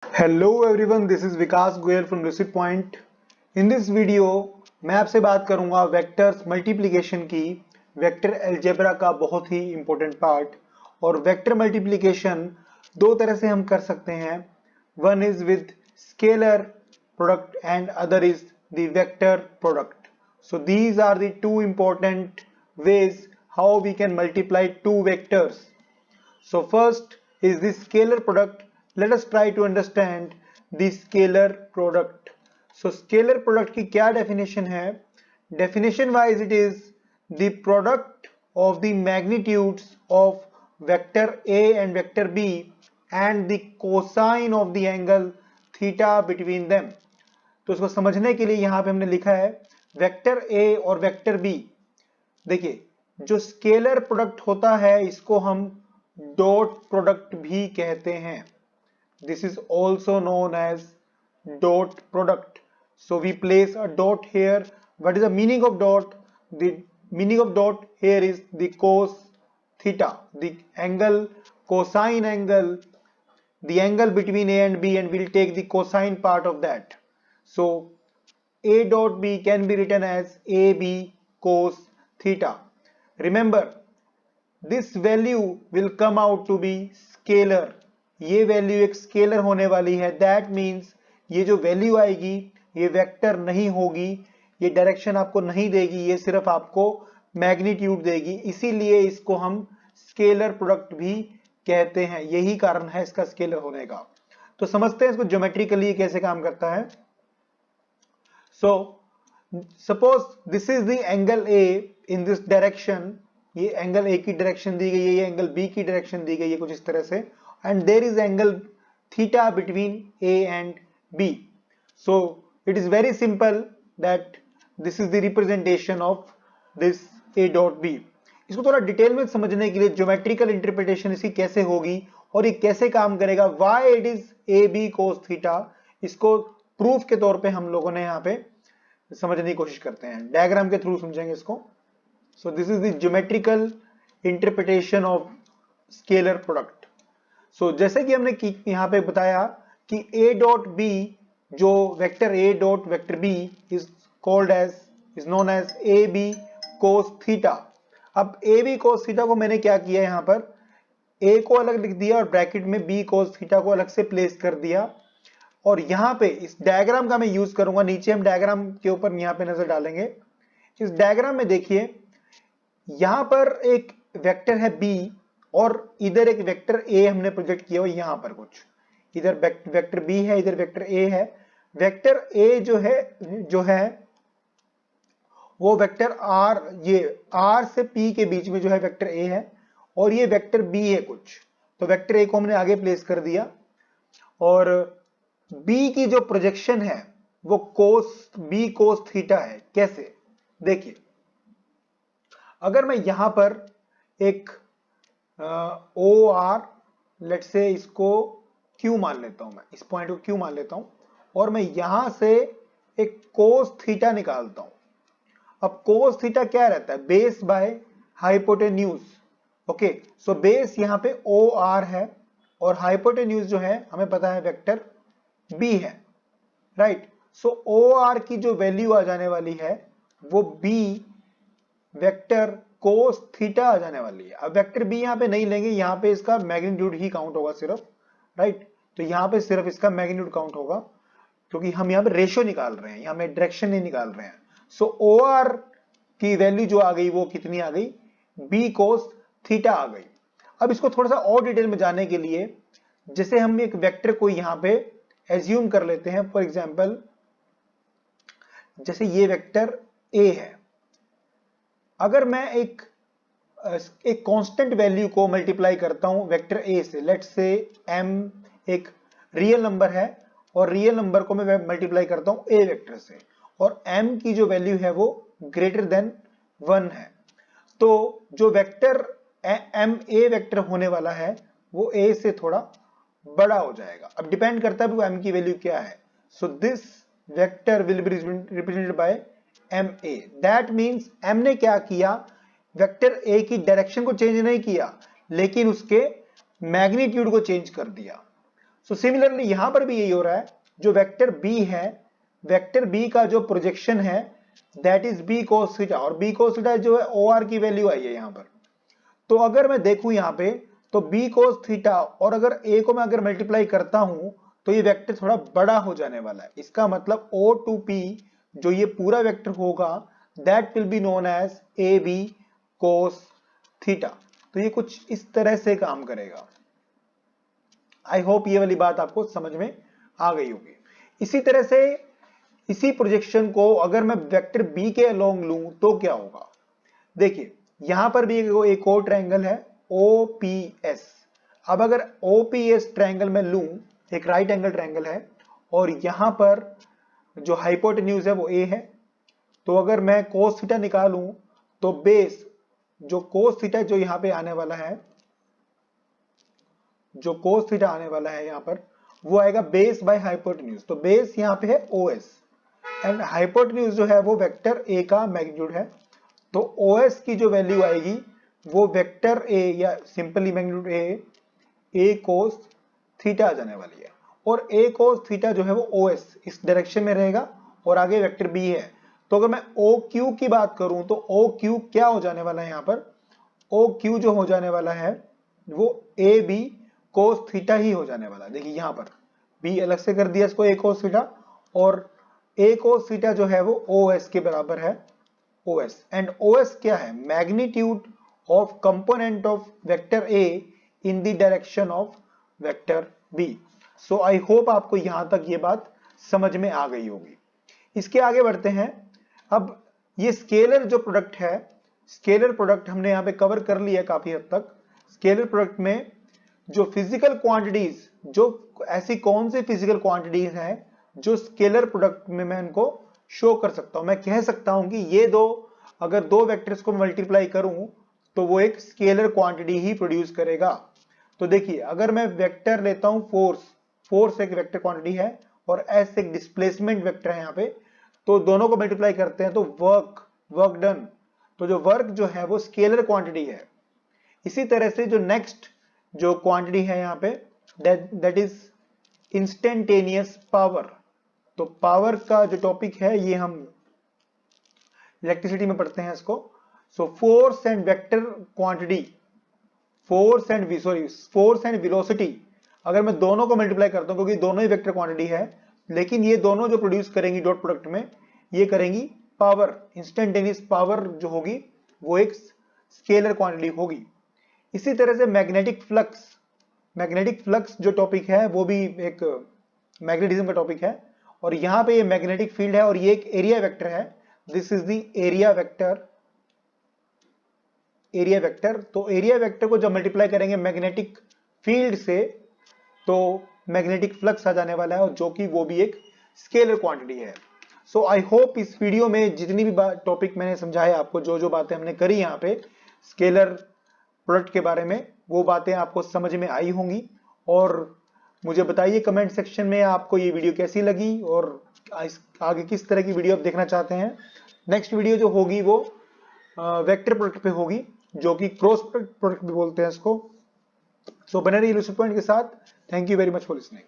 Hello everyone, this is Vikas Goyal from Lucid Point. In this video मैं आपसे बात करूंगा वेक्टर्स मल्टीप्लिकेशन की। वेक्टर अलजेब्रा का बहुत ही इंपॉर्टेंट पार्ट। और वेक्टर मल्टीप्लिकेशन दो तरह से हम कर सकते हैं। One is with scalar product and other is the vector product. So these are the two important ways how we can multiply two vectors. So first is the scalar product. Let us try to understand the scalar product. So scalar product की क्या definition है? Definition wise it is the product of the magnitudes of vector A and vector B and the cosine of the angle theta between them. तो इसको समझने के लिए यहाँ पे हमने लिखा है वेक्टर A और वेक्टर B। देखिए, जो स्केलर प्रोडक्ट होता है इसको हम डॉट प्रोडक्ट भी कहते हैं। This is also known as dot product. So we place a dot here. What is the meaning of dot? The meaning of dot here is the cos theta, the angle, cosine angle, the angle between A and B, and we'll take the cosine part of that. So A dot B can be written as AB cos theta. Remember, this value will come out to be scalar. ये value एक scalar होने वाली है। That means ये जो value आएगी ये vector नहीं होगी, ये डायरेक्शन आपको नहीं देगी, ये सिर्फ आपको मैग्नीट्यूड देगी। इसीलिए इसको हम स्केलर प्रोडक्ट भी कहते हैं। यही कारण है इसका स्केलर होने का। तो समझते हैं इसको ज्योमेट्रिकली कैसे काम करता है। So suppose this is the angle A in this direction. ये एंगल A की डायरेक्शन दी गई है, ये एंगल B की डायरेक्शन दी गई है कुछ इस तरह से, and there is angle theta between A and B. So it is very simple that this is the representation of this A dot B. इसको थोड़ा डिटेल में समझने के लिए ज्योमेट्रिकल इंटरप्रिटेशन इसकी कैसे होगी और ये कैसे काम करेगा, why it is AB cos theta, इसको प्रूफ के तौर पे हम लोगों ने यहाँ पे समझने की कोशिश करते हैं। डायग्राम के थ्रू समझेंगे इसको। So this is the geometrical interpretation of scalar product. So जैसे कि हमने यहाँ पे बताया कि A डॉट B, जो vector A dot vector B is called as, is known as AB cos theta. अब AB cos थीटा को मैंने क्या किया, यहाँ पर A को अलग लिख दिया और ब्रैकेट में B cos थीटा को अलग से प्लेस कर दिया। और यहां पे इस डायग्राम का मैं यूज करूंगा, नीचे हम डायग्राम के ऊपर यहां पे नजर डालेंगे। इस डायग्राम में देखिए, यहां पर एक वेक्टर है B और इधर एक वेक्टर A हमने प्रोजेक्ट किया हुआ यहां पर कुछ, इधर वेक्टर B है, इधर वेक्टर A है। वेक्टर A जो है वो वेक्टर R, ये R से P के बीच में जो है वेक्टर A है, और ये वेक्टर B है कुछ। तो वेक्टर A को हमने आगे प्लेस कर दिया और B की जो प्रोजेक्शन है वो B cos थीटा है। कैसे? देखिए, अगर मैं यहां पर एक OR, लेट से इसको Q मान लेता हूं, मैं इस पॉइंट को Q मान लेता हूं और मैं यहां से एक cos थीटा निकालता हूं। अब cos थीटा क्या रहता है? Base by hypotenuse. Okay, so base यहां पे OR है और हाइपोटेन्यूज जो है हमें पता है वेक्टर B है, राइट। सो OR की जो वैल्यू आ जाने वाली है वो B वेक्टर cos थीटा आ जाने वाली है। अब वेक्टर B यहां पे नहीं लेंगे, यहां पे इसका मैग्नीट्यूड ही काउंट होगा सिर्फ, राइट। तो यहां पे सिर्फ इसका मैग्नीट्यूड काउंट होगा क्योंकि हम यहां पे रेशियो निकाल रहे हैं, यहां पे डायरेक्शन नहीं निकाल रहे हैं। सो OR की वैल्यू जो आ गई वो कितनी आ गई? B cos थीटा आ गई। अब इसको थोड़ा सा और डिटेल में जानने के लिए, जैसे हम एक वेक्टर को यहां पे एज्यूम कर लेते हैं, फॉर एग्जांपल जैसे ये वेक्टर A है। अगर मैं एक कांस्टेंट वैल्यू को मल्टीप्लाई करता हूं वेक्टर A से, लेट्स से m एक रियल नंबर है और रियल नंबर को मैं मल्टीप्लाई करता हूं A वेक्टर से, और m की जो वैल्यू है वो ग्रेटर देन 1 है, तो जो वेक्टर m A वेक्टर होने वाला है वो A से थोड़ा बड़ा हो जाएगा। अब डिपेंड करता है वो m की वैल्यू क्या है। So this vector will be represented by ma। That means m ने क्या किया, वेक्टर a की डायरेक्शन को चेंज नहीं किया लेकिन उसके मैग्नीट्यूड को चेंज कर दिया। सो सिमिलरली यहां पर भी यही हो रहा है, जो वेक्टर बी है, वेक्टर बी का जो प्रोजेक्शन है that is B cos theta, और बी cos थीटा जो है OR की वैल्यू आई है यहां पर। तो अगर मैं देखूं यहां पे तो बी cos थीटा और अगर ए को मैं अगर मल्टीप्लाई करता हूं तो ये वेक्टर थोड़ा बड़ा हो जाने वाला है। इसका मतलब O to P जो ये पूरा वेक्टर होगा that will be known as A B cos theta. तो ये कुछ इस तरह से काम करेगा। आई होप ये वाली बात आपको समझ में आ गई होगी। इसी तरह से इसी प्रोजेक्शन को अगर मैं वेक्टर बी के अलोंग लूं तो क्या होगा, देखिए यहां पर भी एक और ट्रायंगल है OPS। अब अगर OPS ट्रायंगल में लूं, एक राइट एंगल ट्रायंगल है और यहां पर जो हाइपोटेन्यूज है वो A है, तो अगर मैं cos थीटा निकालूं तो बेस जो cos थीटा जो यहां पे आने वाला है, जो cos थीटा आने वाला है यहां पर वो आएगा बेस बाय हाइपोटेन्यूज। तो बेस यहां पे है OS एंड हाइपोटेन्यूज जो है वो वेक्टर A का मैग्नीट्यूड है। तो OS की जो वैल्यू आएगी वो वेक्टर A या simply magnitude A cos theta आ जाने वाली है। और A cos थीटा जो है वो OS इस डायरेक्शन में रहेगा और आगे वेक्टर B है। तो अगर मैं OQ की बात करूं तो OQ क्या हो जाने वाला है, यहां पर OQ जो हो जाने वाला है वो AB cos थीटा ही हो जाने वाला है। देखिए यहां पर B अलग से कर दिया इसको A cos थीटा, और A cos थीटा जो है वो OS के बराबर है, OS। एंड OS क्या है, magnitude of component of vector A in the direction of vector B। So I hope आपको यहां तक ये बात समझ में आ गई होगी। इसके आगे बढ़ते हैं। अब ये स्केलर जो प्रोडक्ट है, स्केलर प्रोडक्ट हमने यहां पे कवर कर लिया काफी हद तक। स्केलर प्रोडक्ट में जो फिजिकल क्वांटिटीज, जो ऐसी कौन सी फिजिकल क्वांटिटीज हैं जो स्केलर प्रोडक्ट में मैं इनको शो कर सकता हूं। मैं कह सकता हूं कि ये दो, अगर दो वेक्टर्स को मल्टीप्लाई करूं तो वो एक स्केलर क्वांटिटी ही प्रोड्यूस करेगा। तो देखिए अगर मैं वेक्टर लेता हूं फोर्स, फोर्स एक वेक्टर क्वांटिटी है और एस एक डिस्प्लेसमेंट वेक्टर है यहां पे, तो दोनों को मल्टीप्लाई करते हैं तो वर्क डन, तो जो वर्क जो है वो स्केलर क्वांटिटी है। इसी तरह से जो नेक्स्ट जो क्वांटिटी है यहां पे दैट इज इंस्टेंटेनियस पावर। तो पावर का जो टॉपिक है ये हम इलेक्ट्रिसिटी में पढ़ते हैं इसको। So force and vector quantity, force and velocity, अगर मैं दोनों को मल्टीप्लाई करता हूं क्योंकि दोनों ही वेक्टर क्वांटिटी है, लेकिन ये दोनों जो प्रोड्यूस करेंगी डॉट प्रोडक्ट में ये करेंगी पावर, इंस्टेंटेनियस पावर जो होगी वो एक स्केलर क्वांटिटी होगी। इसी तरह से मैग्नेटिक फ्लक्स, मैग्नेटिक फ्लक्स जो टॉपिक है वो भी एक मैग्नेटिज्म का टॉपिक है, और यहां पे ये मैग्नेटिक फील्ड है और ये एक एरिया वेक्टर है। This is the area vector, area vector. तो एरिया वेक्टर को जब मल्टीप्लाई करेंगे मैग्नेटिक फील्ड से तो मैग्नेटिक फ्लक्स आ जाने वाला है, और जो कि वो भी एक स्केलर क्वांटिटी है। सो आई होप इस वीडियो में जितनी भी टॉपिक मैंने समझाया आपको, जो जो बातें हमने करी यहाँ पे स्केलर प्रोडक्ट के बारे में, वो बातें आपको समझ में आई होंगी। और मुझे बताइए कमेंट सेक्शन में आपको ये वीडियो कैसी लगी और आगे किस तरह की वीडियो आप देखना चाहते हैं। नेक्स्ट वीडियो जो होगी वो वेक्टर प्रोडक्ट पे होगी, जो कि क्रॉस प्रोडक्ट भी बोलते हैं इसको। सो बने रहिए लुसिड पॉइंट के साथ। Thank you very much for listening.